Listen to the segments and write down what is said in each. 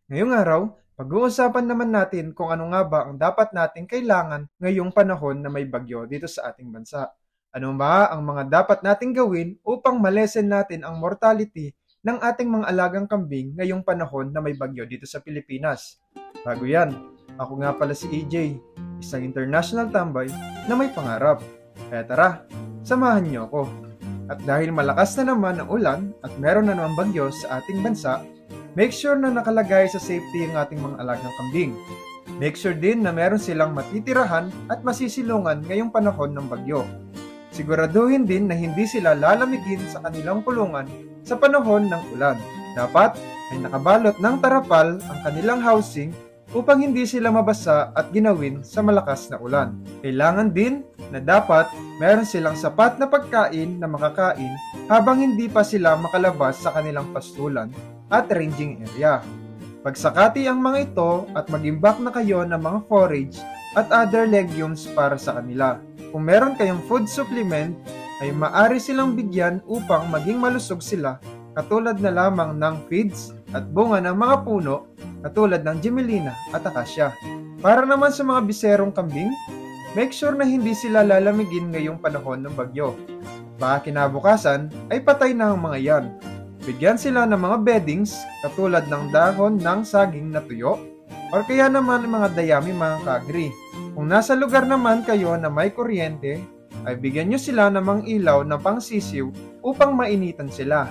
Ngayong araw, pag-uusapan naman natin kung ano nga ba ang dapat nating kailangan ngayong panahon na may bagyo dito sa ating bansa. Ano ba ang mga dapat nating gawin upang malesen natin ang mortality ng ating mga alagang kambing ngayong panahon na may bagyo dito sa Pilipinas? Bago yan, ako nga pala si EJ, isang international tambay na may pangarap. Kaya tara, samahan niyo ako. At dahil malakas na naman ang ulan at meron na naman bagyo sa ating bansa, make sure na nakalagay sa safety ang ating mga alagang kambing. Make sure din na meron silang matitirahan at masisilungan ngayong panahon ng bagyo. Siguraduhin din na hindi sila lalamigin sa kanilang kulungan sa panahon ng ulan. Dapat ay nakabalot ng tarapal ang kanilang housing upang hindi sila mabasa at ginawin sa malakas na ulan. Kailangan din na dapat meron silang sapat na pagkain na makakain habang hindi pa sila makalabas sa kanilang pastulan at ranging area. Pagsakati ang mga ito at mag-imbak na kayo ng mga forage at other legumes para sa kanila. Kung meron kayong food supplement, ay maaari silang bigyan upang maging malusog sila katulad na lamang ng feeds at bunga ng mga puno katulad ng Gimelina at Acacia. Para naman sa mga biserong kambing, make sure na hindi sila lalamigin ngayong panahon ng bagyo. Baka kinabukasan ay patay na ang mga yan. Bigyan sila ng mga beddings katulad ng dahon ng saging na tuyo or kaya naman mga dayami mga kagri. Kung nasa lugar naman kayo na may kuryente, ay bigyan nyo sila ng mga ilaw na pangsisiw upang mainitan sila.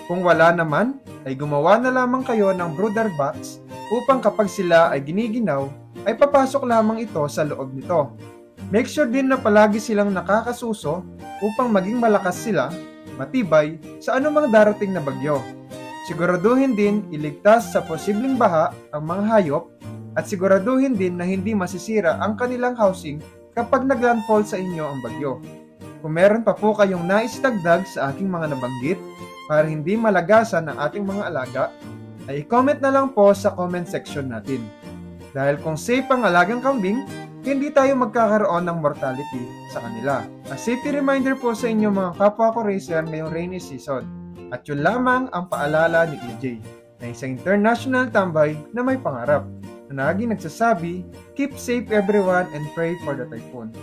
Kung wala naman, ay gumawa na lamang kayo ng brooder box upang kapag sila ay giniginaw, ay papasok lamang ito sa loob nito. Make sure din na palagi silang nakakasuso upang maging malakas sila, matibay sa anumang darating na bagyo. Siguraduhin din iligtas sa posibleng baha ang mga hayop at siguraduhin din na hindi masisira ang kanilang housing kapag naglandfall sa inyo ang bagyo. Kung meron pa po kayong nais dagdag sa aking mga nabanggit para hindi malagasan ang ating mga alaga, ay i-comment na lang po sa comment section natin. Dahil kung safe ang alagang kambing, hindi tayo magkakaroon ng mortality sa kanila. A safety reminder po sa inyo mga kapwa ko racer ngayong rainy season. At yun lamang ang paalala ni EJ, na isang international tambay na may pangarap, na laging nagsasabi, keep safe everyone and pray for the typhoon.